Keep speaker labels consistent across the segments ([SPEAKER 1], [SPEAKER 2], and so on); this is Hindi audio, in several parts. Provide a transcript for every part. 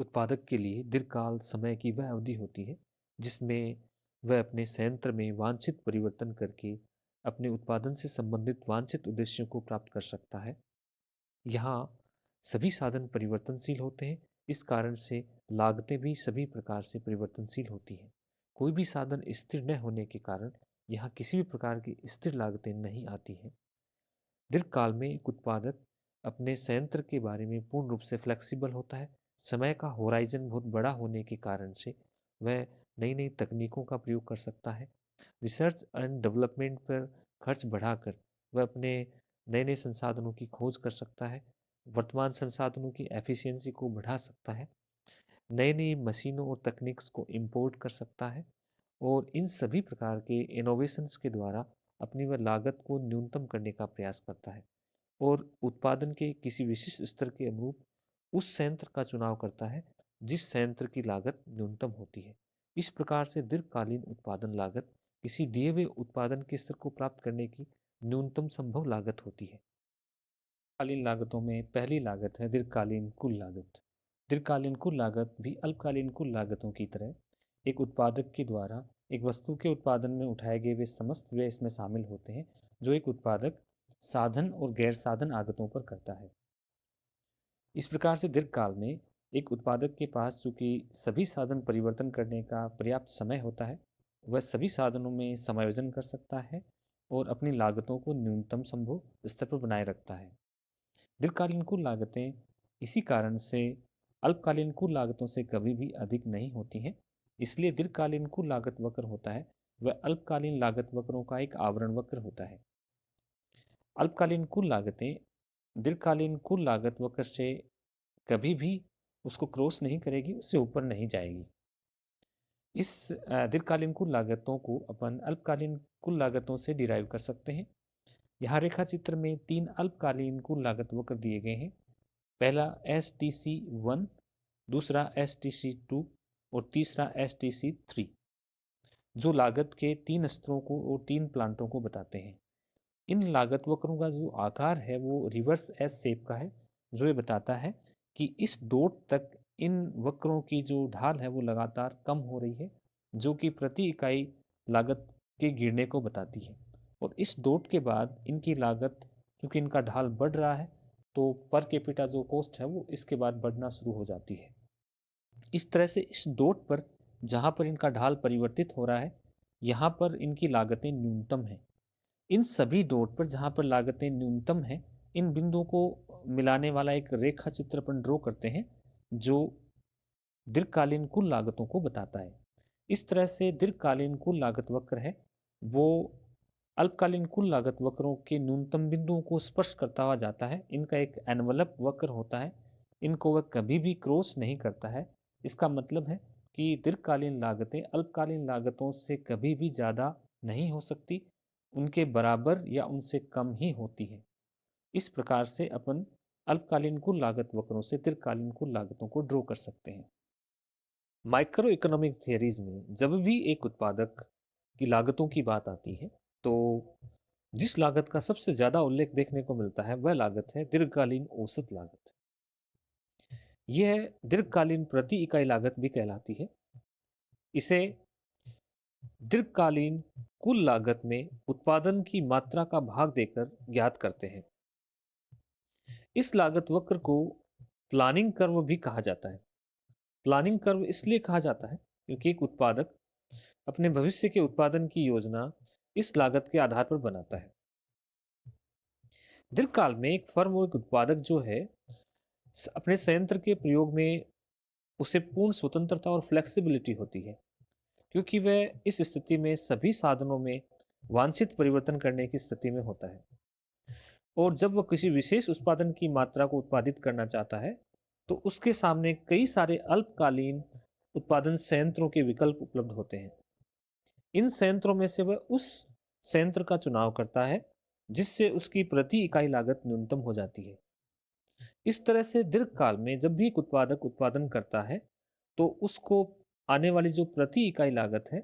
[SPEAKER 1] उत्पादक के लिए दीर्घकाल समय की वह अवधि होती है जिसमें वह अपने संयंत्र में वांछित परिवर्तन करके अपने उत्पादन से संबंधित वांछित उद्देश्यों को प्राप्त कर सकता है। यहाँ सभी साधन परिवर्तनशील होते हैं, इस कारण से लागतें भी सभी प्रकार से परिवर्तनशील होती हैं। कोई भी साधन स्थिर न होने के कारण यहाँ किसी भी प्रकार की स्थिर लागतें नहीं आती हैं। दीर्घकाल में एक उत्पादक अपने संयंत्र के बारे में पूर्ण रूप से फ्लेक्सिबल होता है। समय का होराइजन बहुत बड़ा होने के कारण से वह नई नई तकनीकों का प्रयोग कर सकता है। रिसर्च एंड डेवलपमेंट पर खर्च बढ़ाकर वह अपने नए नए संसाधनों की खोज कर सकता है। वर्तमान संसाधनों की एफिशिएंसी को बढ़ा सकता है। नई नई मशीनों और तकनीक्स को इंपोर्ट कर सकता है और इन सभी प्रकार के इनोवेशंस के द्वारा अपनी वह लागत को न्यूनतम करने का प्रयास करता है और उत्पादन के किसी विशिष्ट स्तर के अनुरूप उस संयंत्र का चुनाव करता है जिस संयंत्र की लागत न्यूनतम होती है। इस प्रकार से दीर्घकालीन उत्पादन लागत किसी दिए हुए उत्पादन के स्तर को प्राप्त करने की न्यूनतम संभव लागत होती है। दीर्घकालीन लागतों में पहली लागत है दीर्घकालीन कुल लागत। दीर्घकालीन कुल लागत भी अल्पकालीन कुल लागतों की तरह एक उत्पादक के द्वारा एक वस्तु के उत्पादन में उठाए गए वे समस्त व्यय इसमें शामिल होते हैं जो एक उत्पादक साधन और गैर साधन आगतों पर करता है। इस प्रकार से दीर्घकाल में एक उत्पादक के पास चूंकि सभी साधन परिवर्तन करने का पर्याप्त समय होता है, वह सभी साधनों में समायोजन कर सकता है और अपनी लागतों को न्यूनतम संभव स्तर पर बनाए रखता है। दीर्घकालीन कुल लागतें इसी कारण से अल्पकालीन कुल लागतों से कभी भी अधिक नहीं होती हैं। इसलिए दीर्घकालीन कुल लागत वक्र होता है वह अल्पकालीन लागत वक्रों का एक आवरण वक्र होता है। अल्पकालीन कुल लागतें दीर्घकालीन कुल लागत वक्र से कभी भी उसको क्रॉस नहीं करेगी, उससे ऊपर नहीं जाएगी। इस दीर्घकालीन कुल लागतों को अपन अल्पकालीन कुल लागतों से डिराइव कर सकते हैं। यहाँ रेखा चित्र में 3 अल्पकालीन कुल लागत वक्र दिए गए हैं। पहला STC1, दूसरा STC2 और तीसरा STC3, जो लागत के 3 स्तरों को और 3 प्लांटों को बताते हैं। इन लागत वक्रों का जो आकार है वो रिवर्स एस शेप का है, जो ये बताता है कि इस डॉट तक इन वक्रों की जो ढाल है वो लगातार कम हो रही है, जो कि प्रति इकाई लागत के गिरने को बताती है। और इस डॉट के बाद इनकी लागत, क्योंकि इनका ढाल बढ़ रहा है, तो पर कैपिटा जो कॉस्ट है वो इसके बाद बढ़ना शुरू हो जाती है। इस तरह से इस डॉट पर जहाँ पर इनका ढाल परिवर्तित हो रहा है, यहाँ पर इनकी लागतें न्यूनतम हैं। इन सभी डॉट पर जहाँ पर लागतें न्यूनतम हैं, इन बिंदुओं को मिलाने वाला एक रेखा चित्र अपन ड्रॉ करते हैं जो दीर्घकालीन कुल लागतों को बताता है। इस तरह से दीर्घकालीन कुल लागत वक्र है वो अल्पकालीन कुल लागत वक्रों के न्यूनतम बिंदुओं को स्पर्श करता हुआ जाता है। इनका एक एनवलप वक्र होता है, इनको वह कभी भी क्रॉस नहीं करता है। इसका मतलब है कि दीर्घकालीन लागतें अल्पकालीन लागतों से कभी भी ज़्यादा नहीं हो सकती, उनके बराबर या उनसे कम ही होती है। इस प्रकार से अपन अल्पकालीन कुल लागत वक्रों से दीर्घकालीन कुल लागतों को ड्रॉ कर सकते हैं। माइक्रो इकोनॉमिक थियरीज में जब भी एक उत्पादक की लागतों की बात आती है, तो जिस लागत का सबसे ज्यादा उल्लेख देखने को मिलता है वह लागत है दीर्घकालीन औसत लागत। यह दीर्घकालीन प्रति इकाई लागत भी कहलाती है। इसे दीर्घकालीन कुल लागत में उत्पादन की मात्रा का भाग देकर ज्ञात करते हैं। इस लागत वक्र को प्लानिंग कर्व भी कहा जाता है। प्लानिंग कर्व इसलिए कहा जाता है क्योंकि एक उत्पादक अपने भविष्य के उत्पादन की योजना इस लागत के आधार पर बनाता है। दीर्घकाल में एक फर्म और एक उत्पादक जो है अपने संयंत्र के प्रयोग में उसे पूर्ण स्वतंत्रता और फ्लेक्सिबिलिटी होती है, क्योंकि वह इस स्थिति में सभी साधनों में वांछित परिवर्तन करने की स्थिति में होता है। और जब वह किसी विशेष उत्पादन की मात्रा को उत्पादित करना चाहता है, तो उसके सामने कई सारे अल्पकालीन उत्पादन संयंत्रों के विकल्प उपलब्ध होते हैं। इन संयंत्रों में से वह उस संयंत्र का चुनाव करता है जिससे उसकी प्रति इकाई लागत न्यूनतम हो जाती है। इस तरह से दीर्घकाल में जब भी एक उत्पादक उत्पादन करता है, तो उसको आने वाली जो प्रति इकाई लागत है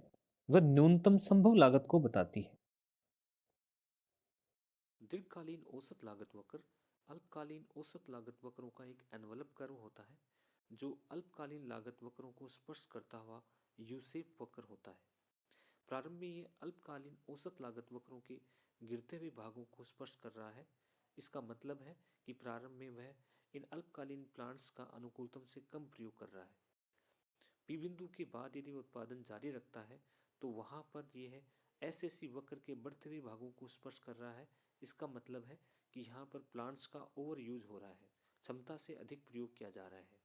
[SPEAKER 1] वह न्यूनतम संभव लागत को बताती है। दीर्घकालीन औसत लागत वक्र अल्पकालीन औसत लागत वक्रों का एक एनवलप कर्व होता है जो अल्पकालीन लागत वक्रों को स्पर्श करता हुआ यू शेप वक्र होता है। प्रारंभ में ये अल्पकालीन औसत लागत वक्रों के गिरते हुए भागों को स्पर्श कर रहा है। इसका मतलब है कि प्रारंभ में वह इन अल्पकालीन प्लांट्स का अनुकूलतम से कम प्रयोग कर रहा है। पी बिंदु के बाद यदि उत्पादन जारी रखता है तो वहां पर यह एसएससी वक्र के बढ़ते हुए भागों को स्पर्श कर रहा है। इसका मतलब है कि यहाँ पर प्लांट्स का ओवर यूज हो रहा है, क्षमता से अधिक प्रयोग किया जा रहा है।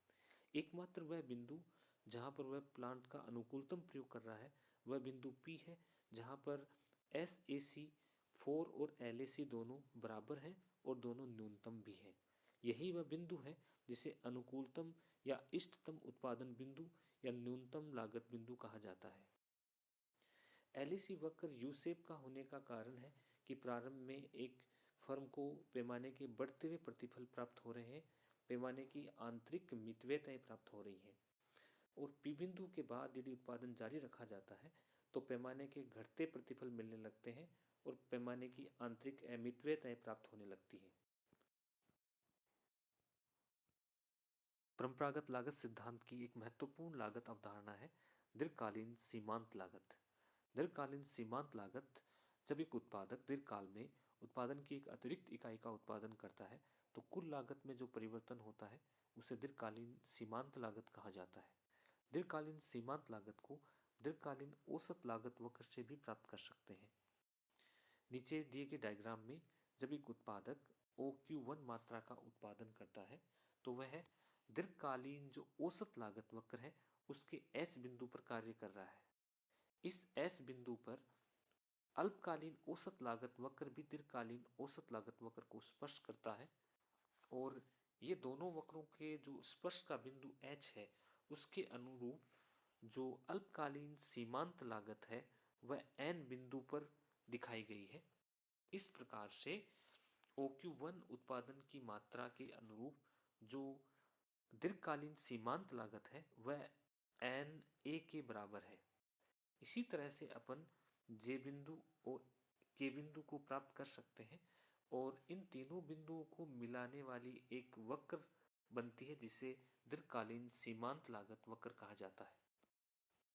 [SPEAKER 1] एकमात्र वह बिंदु जहाँ पर वह प्लांट का अनुकूलतम प्रयोग कर रहा है वह बिंदु पी है, जहाँ पर एस ए सी 4 और एल ए सी दोनों बराबर हैं और दोनों न्यूनतम भी हैं। यही वह बिंदु है जिसे अनुकूलतम या इष्टतम उत्पादन बिंदु या न्यूनतम लागत बिंदु कहा जाता है। एलईसी वक्र यू शेप का होने का कारण है कि प्रारंभ में एक फर्म को पैमाने के बढ़ते हुए प्रतिफल प्राप्त हो रहे हैं, पैमाने की आंतरिक मितव्यताएं प्राप्त हो रही हैं, और पी बिंदु के बाद यदि उत्पादन जारी रखा जाता है तो पैमाने के घटते प्रतिफल मिलने लगते हैं और पैमाने की आंतरिक अमितव्यताएं प्राप्त होने लगती हैं। परंपरागत लागत सिद्धांत की एक महत्वपूर्ण लागत अवधारणा है दीर्घकालीन सीमांत लागत। दीर्घकालीन सीमांत लागत, जब एक उत्पादक दीर्घकाल में उत्पादन की एक अतिरिक्त इकाई का उत्पादन करता है तो कुल लागत में जो परिवर्तन होता है उसे दीर्घकालीन सीमांत लागत कहा जाता है। दीर्घकालीन सीमांत लागत को दीर्घकालीन औसत लागत वक्र से भी प्राप्त कर सकते हैं। नीचे दिए गए डायग्राम में जब एक उत्पादक OQ1 मात्रा का उत्पादन करता है तो वह दीर्घकालीन जो औसत लागत वक्र है उसके S बिंदु पर कार्य कर रहा है। इस S बिंदु पर अल्पकालीन औसत लागत वक्र भी दीर्घकालीन औसत लागत वक्र को स्पर्श करता है, और ये दोनों वक्रों के जो स्पर्श का बिंदु H है उसके अनुरूप जो अल्पकालीन सीमांत लागत है वह N बिंदु पर दिखाई गई है। इस प्रकार से OQ1 उत्पादन की मात्रा के अनुरूप जो दीर्घकालीन सीमांत लागत है वह NA के बराबर है। इसी तरह से अपन जे बिंदु और के बिंदु को प्राप्त कर सकते हैं और इन तीनों बिंदुओं को मिलाने वाली एक वक्र बनती है जिसे दीर्घकालीन सीमांत लागत वक्र कहा जाता है।